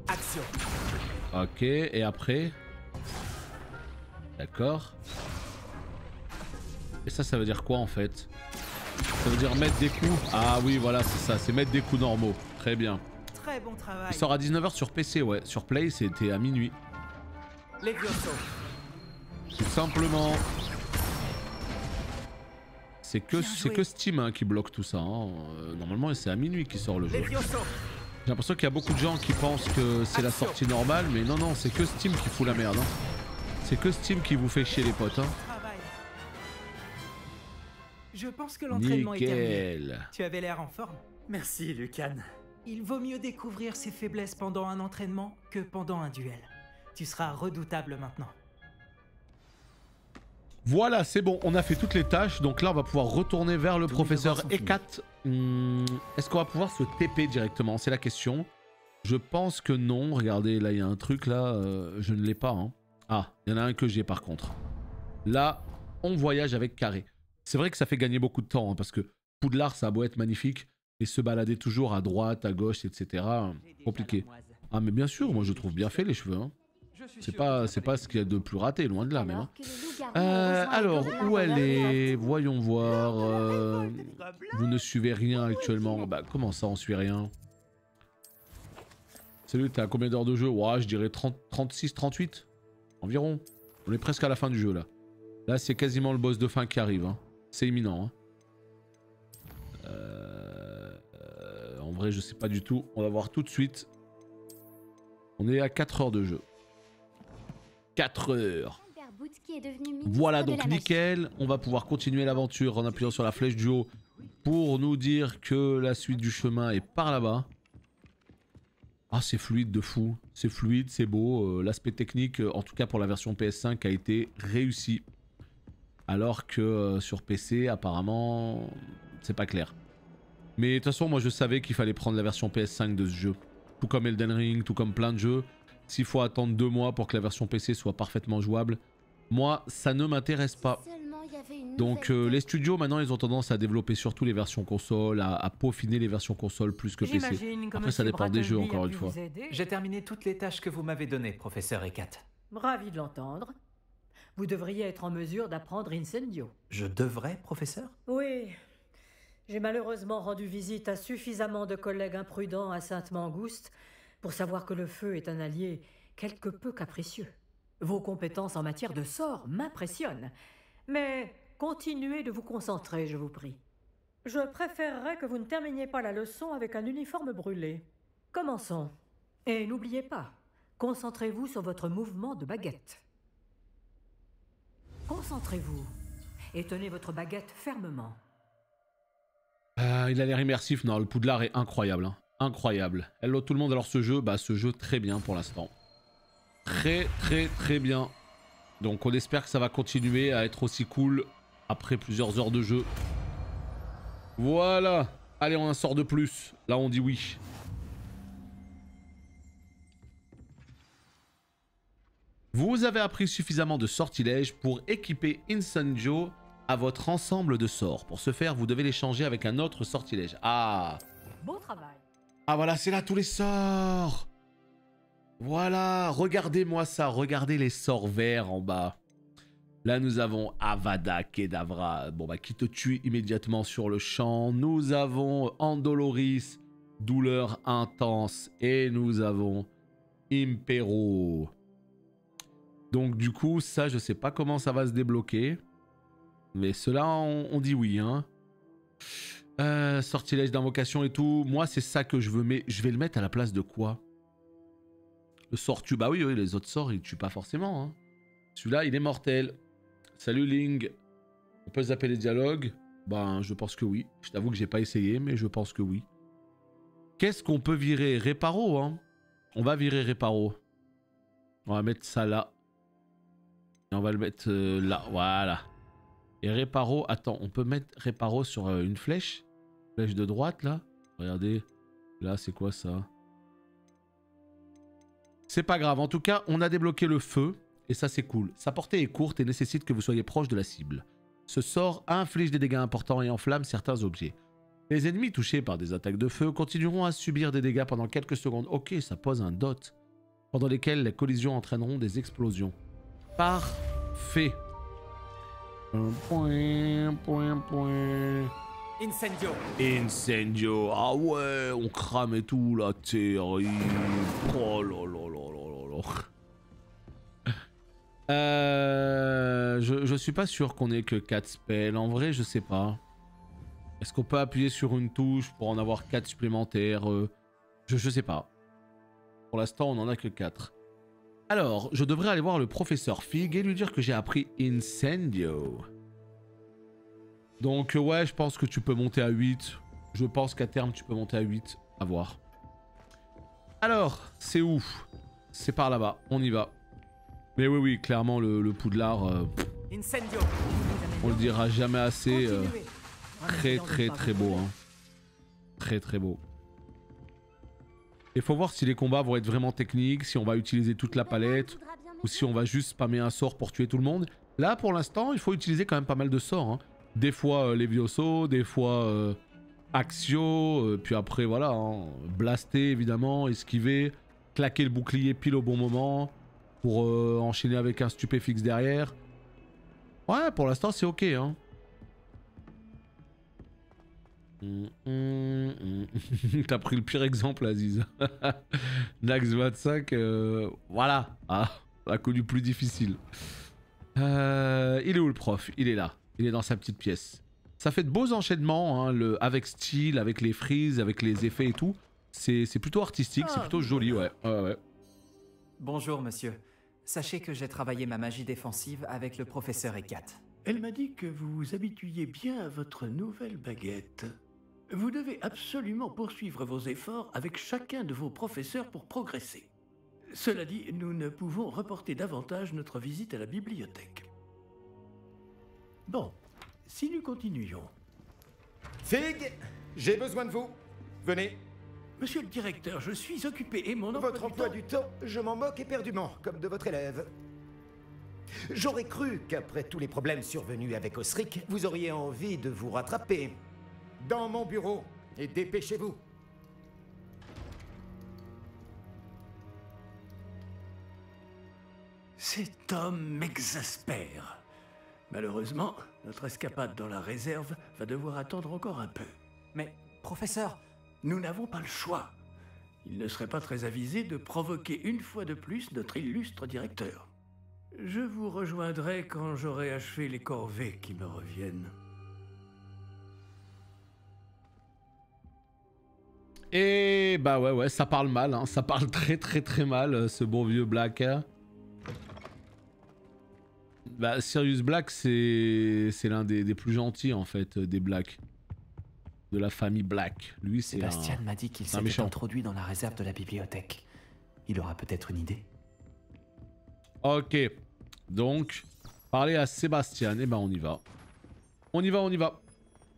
Action. Ok, et après? D'accord. Et ça veut dire quoi en fait? Ça veut dire mettre des coups? Ah oui, voilà, c'est ça, c'est mettre des coups normaux. Très bien. Très bon travail. Il sort à 19 h sur PC, ouais. Sur Play, c'était à minuit. Levioso. Tout simplement. C'est que Steam hein, qui bloque tout ça. Hein. Normalement, c'est à minuit qu'il sort le jeu. Levioso. J'ai l'impression qu'il y a beaucoup de gens qui pensent que c'est la sortie normale, mais non, non, c'est que Steam qui fout la merde. Hein. C'est que Steam qui vous fait chier les potes. Hein. Je pense que l'entraînement est terminé. Nickel. Tu avais l'air en forme. Merci Lucan. Il vaut mieux découvrir ses faiblesses pendant un entraînement que pendant un duel. Tu seras redoutable maintenant. Voilà, c'est bon, on a fait toutes les tâches. Donc là, on va pouvoir retourner vers le professeur Ekat. Est-ce qu'on va pouvoir se TP directement? C'est la question. Je pense que non. Regardez, là, il y a un truc, là. Je ne l'ai pas. Hein. Ah, il y en a un que j'ai, par contre. Là, on voyage avec Carré. C'est vrai que ça fait gagner beaucoup de temps, hein, parce que Poudlard, ça a beau être magnifique, et se balader toujours à droite, à gauche, etc. Compliqué. Ah, mais bien sûr, moi, je trouve bien fait, les cheveux. Hein. C'est pas ce qu'il y a de plus raté, loin de là, même. Hein. Alors, où elle est? Voyons voir. Vous ne suivez rien actuellement. Bah, comment ça, on suit rien? Salut, t'es à combien d'heures de jeu? Ouais, je dirais 36, 38 environ. On est presque à la fin du jeu, là. Là, c'est quasiment le boss de fin qui arrive. Hein. C'est imminent. Hein. En vrai, je sais pas du tout. On va voir tout de suite. On est à 4 heures de jeu. 4 heures. Voilà, donc nickel. On va pouvoir continuer l'aventure en appuyant sur la flèche du haut pour nous dire que la suite du chemin est par là-bas. Ah, c'est fluide de fou. C'est fluide, c'est beau. L'aspect technique, en tout cas pour la version PS5, a été réussi. Alors que sur PC, apparemment, c'est pas clair. Mais de toute façon, moi je savais qu'il fallait prendre la version PS5 de ce jeu. Tout comme Elden Ring, tout comme plein de jeux. S'il faut attendre 2 mois pour que la version PC soit parfaitement jouable, moi ça ne m'intéresse pas. Donc les studios maintenant ils ont tendance à développer surtout les versions console, à peaufiner les versions console plus que PC. Après ça dépend des jeux encore une fois. J'ai terminé toutes les tâches que vous m'avez données, professeur Ekat. Ravi de l'entendre. Vous devriez être en mesure d'apprendre Incendio. Je devrais, professeur? Oui. J'ai malheureusement rendu visite à suffisamment de collègues imprudents à Sainte-Mangouste pour savoir que le feu est un allié quelque peu capricieux. Vos compétences en matière de sorts m'impressionnent. Mais continuez de vous concentrer, je vous prie. Je préférerais que vous ne terminiez pas la leçon avec un uniforme brûlé. Commençons. Et n'oubliez pas, concentrez-vous sur votre mouvement de baguette. Concentrez-vous et tenez votre baguette fermement. Il a l'air immersif, non, le Poudlard est incroyable. Hein. Incroyable. Hello tout le monde, alors ce jeu très bien pour l'instant. Très bien. Donc on espère que ça va continuer à être aussi cool après plusieurs heures de jeu. Voilà. Allez, on en sort de plus. Là, on dit oui. Vous avez appris suffisamment de sortilèges pour équiper Incendio à votre ensemble de sorts. Pour ce faire, vous devez les changer avec un autre sortilège. Ah. Bon travail. Ah voilà, c'est là tous les sorts. Voilà, regardez-moi ça. Regardez les sorts verts en bas. Là, nous avons Avada Kedavra, bon, bah, qui te tue immédiatement sur le champ. Nous avons Andoloris, douleur intense. Et nous avons Impero. Donc du coup, ça, je sais pas comment ça va se débloquer. Mais cela, on dit oui. Hein. Sortilège d'invocation et tout. Moi, c'est ça que je veux. Mais je vais le mettre à la place de quoi? Le sort tue. Bah oui, oui, les autres sorts, ils tuent pas forcément. Hein. Celui-là, il est mortel. Salut Ling. On peut zapper les dialogues? Ben, je pense que oui. Je t'avoue que j'ai pas essayé, mais je pense que oui. Qu'est-ce qu'on peut virer? Réparo, hein. On va virer Réparo. On va mettre ça là. Et on va le mettre là, voilà. Et Réparo, attends, on peut mettre Réparo sur une flèche? Flèche de droite, là. Regardez. Là, c'est quoi ça? C'est pas grave. En tout cas, on a débloqué le feu. Et ça, c'est cool. Sa portée est courte et nécessite que vous soyez proche de la cible. Ce sort inflige des dégâts importants et enflamme certains objets. Les ennemis touchés par des attaques de feu continueront à subir des dégâts pendant quelques secondes. Ok, ça pose un dot. Pendant lesquelles les collisions entraîneront des explosions. Parfait. Incendio. Incendio. Ah ouais, on crame et tout là. Terrible. Oh là là là là là là. Je suis pas sûr qu'on ait que 4 spells. En vrai, je sais pas. Est-ce qu'on peut appuyer sur une touche pour en avoir 4 supplémentaires? Je sais pas. Pour l'instant, on en a que 4. Alors, je devrais aller voir le professeur Fig et lui dire que j'ai appris Incendio. Donc ouais, je pense que tu peux monter à 8. Je pense qu'à terme, tu peux monter à 8. À voir. Alors, c'est où? C'est par là-bas. On y va. Mais oui, oui, clairement, le Poudlard, Incendio. on le dira jamais assez. Très, très, très beau. Hein. Très, très beau. Il faut voir si les combats vont être vraiment techniques, si on va utiliser toute la palette, ou si on va juste spammer un sort pour tuer tout le monde. Là, pour l'instant, il faut utiliser quand même pas mal de sorts. Hein. Des fois Levioso, des fois Axio, puis après, voilà, hein, blaster évidemment, esquiver, claquer le bouclier pile au bon moment, pour enchaîner avec un stupéfixe derrière. Ouais, pour l'instant, c'est ok. Hein. T'as pris le pire exemple, Aziz. Nax 25, voilà. Ah, on a connu plus difficile. Il est où le prof? Il est là. Il est dans sa petite pièce. Ça fait de beaux enchaînements, hein, avec style, avec les frises, avec les effets et tout. C'est plutôt artistique, c'est plutôt joli, ouais. Ouais. Bonjour, monsieur. Sachez que j'ai travaillé ma magie défensive avec le professeur Ekat. Elle m'a dit que vous vous habituiez bien à votre nouvelle baguette. Vous devez absolument poursuivre vos efforts avec chacun de vos professeurs pour progresser. Cela dit, nous ne pouvons reporter davantage notre visite à la bibliothèque. Bon, si nous continuions... Fig, j'ai besoin de vous. Venez. Monsieur le directeur, je suis occupé et mon Votre emploi du temps, je m'en moque éperdument, comme de votre élève. J'aurais cru qu'après tous les problèmes survenus avec Osric, vous auriez envie de vous rattraper. Dans mon bureau, et dépêchez-vous. Cet homme m'exaspère. Malheureusement, notre escapade dans la réserve va devoir attendre encore un peu. Mais, professeur... Nous n'avons pas le choix. Il ne serait pas très avisé de provoquer une fois de plus notre illustre directeur. Je vous rejoindrai quand j'aurai achevé les corvées qui me reviennent. Et bah ouais, ça parle mal, hein. Ça parle très très très mal, ce bon vieux Black. Bah Sirius Black, c'est l'un des plus gentils en fait, des Black. De la famille Black. Lui, c'est Sébastien m'a dit qu'il s'était introduit dans la réserve de la bibliothèque. Il aura peut-être une idée. Ok. Donc, parler à Sébastien. Eh ben, on y va. On y va.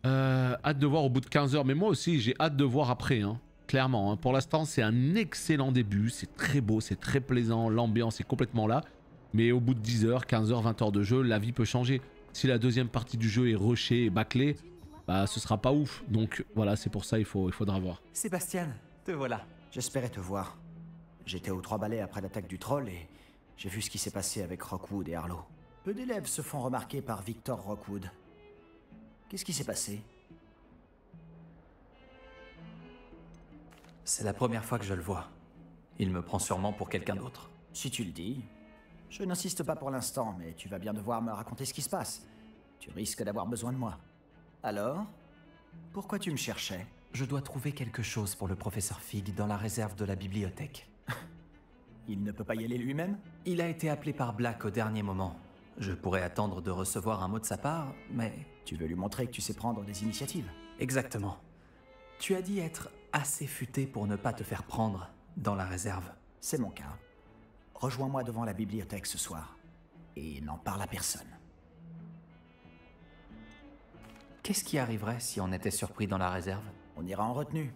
Hâte de voir au bout de 15 heures. Mais moi aussi, j'ai hâte de voir après. Hein. Clairement. Hein. Pour l'instant, c'est un excellent début. C'est très beau, c'est très plaisant. L'ambiance est complètement là. Mais au bout de 10 heures, 15 heures, 20 heures de jeu, la vie peut changer. Si la deuxième partie du jeu est rushée et bâclée, bah ce sera pas ouf. Donc voilà, c'est pour ça il faudra voir. Sébastien, te voilà. J'espérais te voir. J'étais aux 3 balais après l'attaque du troll et j'ai vu ce qui s'est passé avec Rockwood et Harlow. Peu d'élèves se font remarquer par Victor Rockwood. Qu'est-ce qui s'est passé? C'est la première fois que je le vois. Il me prend sûrement pour quelqu'un d'autre. Si tu le dis. Je n'insiste pas pour l'instant, mais tu vas bien devoir me raconter ce qui se passe. Tu risques d'avoir besoin de moi. Alors? Pourquoi tu me cherchais? Je dois trouver quelque chose pour le professeur Fig dans la réserve de la bibliothèque. Il ne peut pas y aller lui-même? Il a été appelé par Black au dernier moment. Je pourrais attendre de recevoir un mot de sa part, mais... Tu veux lui montrer que tu sais prendre des initiatives? Exactement. Tu as dit être assez futé pour ne pas te faire prendre dans la réserve. C'est mon cas. Rejoins-moi devant la bibliothèque ce soir. Et n'en parle à personne. Qu'est-ce qui arriverait si on était surpris dans la réserve? On ira en retenue.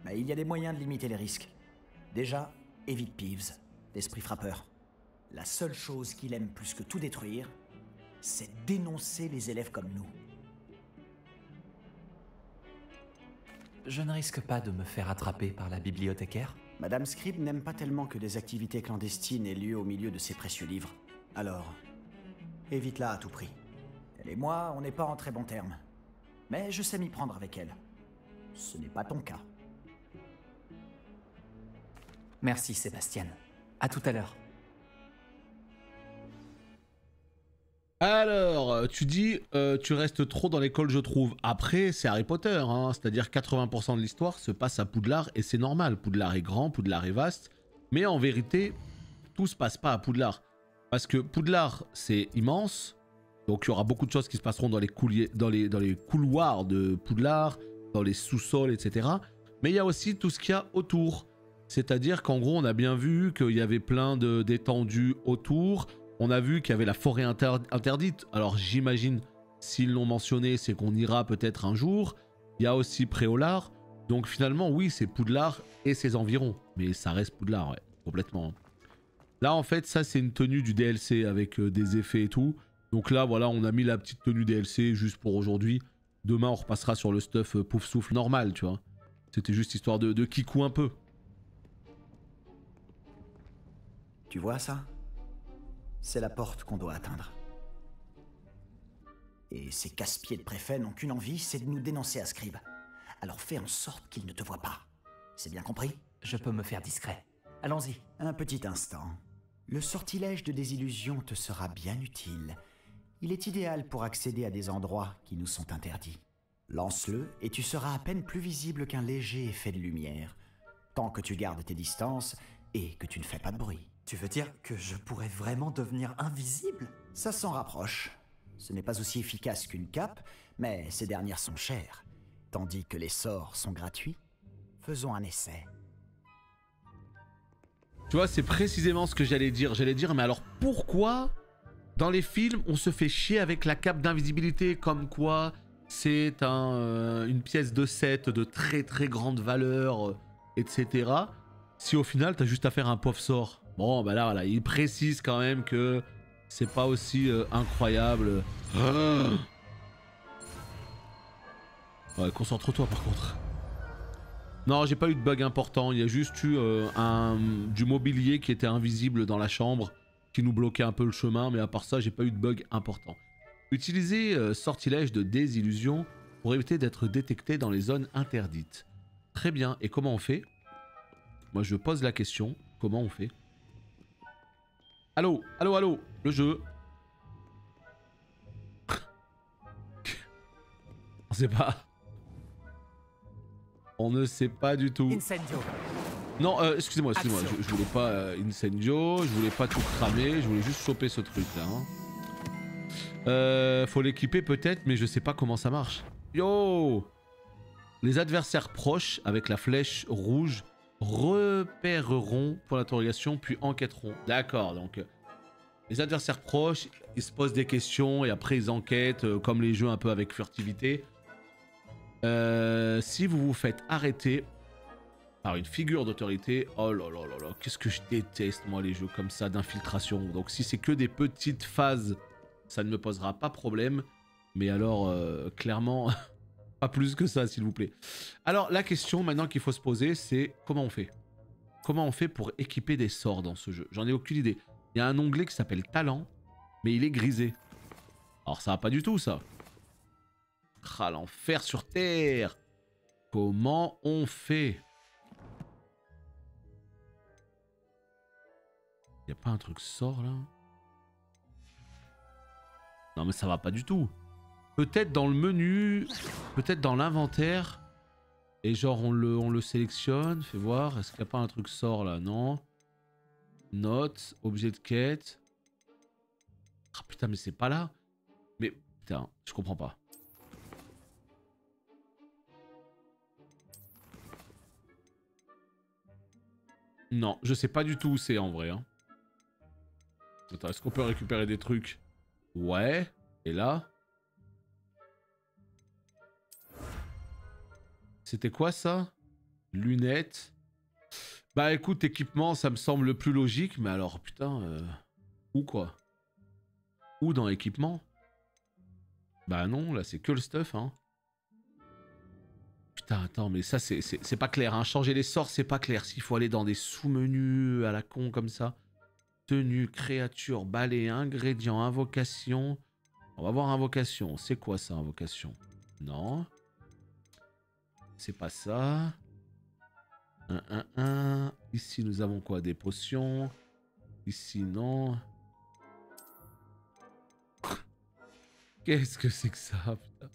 Mais il y a des moyens de limiter les risques. Déjà, évite Peeves, l'esprit frappeur. La seule chose qu'il aime plus que tout détruire, c'est dénoncer les élèves comme nous. Je ne risque pas de me faire attraper par la bibliothécaire? Madame Scribe n'aime pas tellement que des activités clandestines aient lieu au milieu de ses précieux livres. Alors, évite-la à tout prix. Elle et moi, on n'est pas en très bons termes. Mais je sais m'y prendre avec elle. Ce n'est pas ton cas. Merci Sébastien. À tout à l'heure. Alors, tu dis, tu restes trop dans l'école, je trouve. Après, c'est Harry Potter, hein, c'est-à-dire 80% de l'histoire se passe à Poudlard et c'est normal. Poudlard est grand, Poudlard est vaste, mais en vérité, tout se passe pas à Poudlard. Parce que Poudlard, c'est immense, donc il y aura beaucoup de choses qui se passeront dans les couloirs de Poudlard, dans les sous-sols, etc. Mais il y a aussi tout ce qu'il y a autour. C'est-à-dire qu'en gros, on a bien vu qu'il y avait plein d'étendues autour. On a vu qu'il y avait la forêt interdite. Alors j'imagine, s'ils l'ont mentionné, c'est qu'on ira peut-être un jour. Il y a aussi Préolard. Donc finalement, oui, c'est Poudlard et ses environs. Mais ça reste Poudlard, ouais, complètement. Là, en fait, ça, c'est une tenue du DLC avec des effets et tout. Donc là, voilà, on a mis la petite tenue DLC juste pour aujourd'hui. Demain, on repassera sur le stuff pouf souffle normal, tu vois. C'était juste histoire de kikou un peu. Tu vois ça? C'est la porte qu'on doit atteindre. Et ces casse-pieds de préfet n'ont qu'une envie, c'est de nous dénoncer à Scribe. Alors fais en sorte qu'ils ne te voient pas. C'est bien compris? Je peux me faire discret. Allons-y. Un petit instant. Le sortilège de désillusion te sera bien utile. Il est idéal pour accéder à des endroits qui nous sont interdits. Lance-le et tu seras à peine plus visible qu'un léger effet de lumière. Tant que tu gardes tes distances et que tu ne fais pas de bruit. Tu veux dire que je pourrais vraiment devenir invisible? Ça s'en rapproche. Ce n'est pas aussi efficace qu'une cape, mais ces dernières sont chères. Tandis que les sorts sont gratuits. Faisons un essai. Tu vois, c'est précisément ce que j'allais dire. J'allais dire, mais alors pourquoi dans les films, on se fait chier avec la cape d'invisibilité, comme quoi c'est une pièce de 7 de très très grande valeur, etc. Si au final, t'as juste à faire un pauvre sort. Bon, bah là, il précise quand même que c'est pas aussi incroyable. Ouais, concentre-toi par contre. Non, j'ai pas eu de bug important. Il y a juste eu du mobilier qui était invisible dans la chambre, qui nous bloquait un peu le chemin, mais à part ça, j'ai pas eu de bug important. Utilisez sortilège de désillusion pour éviter d'être détecté dans les zones interdites. Très bien. Et comment on fait? Moi, je pose la question. Comment on fait? Allô, allô, allô, le jeu. On sait pas. On ne sait pas du tout. Incendio. Non, excusez-moi, je voulais pas Incendio, je voulais pas tout cramer, je voulais juste choper ce truc là. Hein. Faut l'équiper peut-être, mais je sais pas comment ça marche. Yo! Les adversaires proches avec la flèche rouge repéreront pour l'interrogation puis enquêteront. D'accord, donc les adversaires proches, ils se posent des questions et après ils enquêtent comme les jeux un peu avec furtivité. Si vous vous faites arrêter par une figure d'autorité, oh là là là là, qu'est-ce que je déteste moi les jeux comme ça d'infiltration. Donc si c'est que des petites phases, ça ne me posera pas problème. Mais alors, clairement, pas plus que ça s'il vous plaît. Alors la question maintenant qu'il faut se poser, c'est comment on fait? Comment on fait pour équiper des sorts dans ce jeu? J'en ai aucune idée. Il y a un onglet qui s'appelle Talent, mais il est grisé. Alors ça va pas du tout ça. Ah, l'enfer sur Terre. Comment on fait? Y a pas un truc sort là? Non mais ça va pas du tout. Peut-être dans le menu, peut-être dans l'inventaire. Et genre on le sélectionne, fais voir. Est-ce qu'il n'y a pas un truc sort là? Non. Note, objet de quête. Ah putain mais c'est pas là. Mais putain, je comprends pas. Non, je sais pas du tout où c'est en vrai. Hein. Attends, est-ce qu'on peut récupérer des trucs? Ouais. Et là? C'était quoi ça? Lunettes. Bah écoute, équipement, ça me semble le plus logique. Mais alors, putain... Où quoi? Où dans équipement? Bah non, là c'est que le stuff, hein. Putain, attends, mais ça c'est pas clair, hein. Changer les sorts, c'est pas clair. S'il faut aller dans des sous-menus à la con comme ça. Tenue, créature, balai, ingrédients, invocation. On va voir invocation. C'est quoi ça, invocation? Non. C'est pas ça. Ici, nous avons quoi? Des potions. Ici, non. Qu'est-ce que c'est que ça, putain?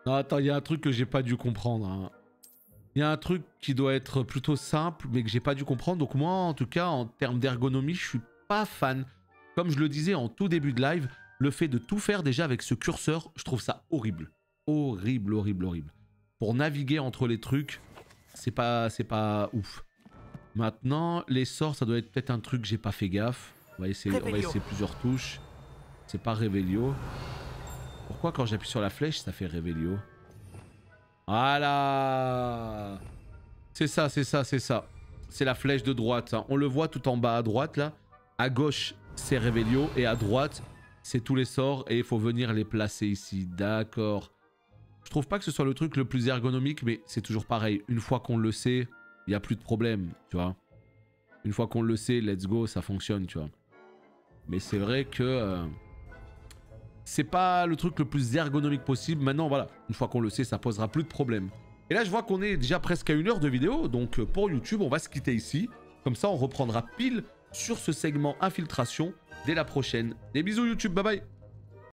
Non, attends, il y a un truc que j'ai pas dû comprendre. Hein. Il y a un truc qui doit être plutôt simple, mais que j'ai pas dû comprendre. Donc moi, en tout cas, en termes d'ergonomie, je suis pas fan. Comme je le disais en tout début de live, le fait de tout faire déjà avec ce curseur, je trouve ça horrible. Horrible, horrible, horrible. Pour naviguer entre les trucs, c'est pas ouf. Maintenant, les sorts, ça doit être peut-être un truc que j'ai pas fait gaffe. On va essayer plusieurs touches. C'est pas Revelio. Pourquoi quand j'appuie sur la flèche, ça fait Revelio? Voilà. C'est ça, c'est ça, c'est ça. C'est la flèche de droite. Hein. On le voit tout en bas à droite, là. À gauche, c'est Revelio. Et à droite, c'est tous les sorts. Et il faut venir les placer ici. D'accord. Je trouve pas que ce soit le truc le plus ergonomique, mais c'est toujours pareil. Une fois qu'on le sait, il n'y a plus de problème, tu vois. Une fois qu'on le sait, let's go, ça fonctionne, tu vois. Mais c'est vrai que... c'est pas le truc le plus ergonomique possible. Maintenant, voilà, une fois qu'on le sait, ça posera plus de problème. Et là, je vois qu'on est déjà presque à 1 heure de vidéo. Donc, pour YouTube, on va se quitter ici. Comme ça, on reprendra pile sur ce segment infiltration dès la prochaine. Des bisous YouTube, bye bye.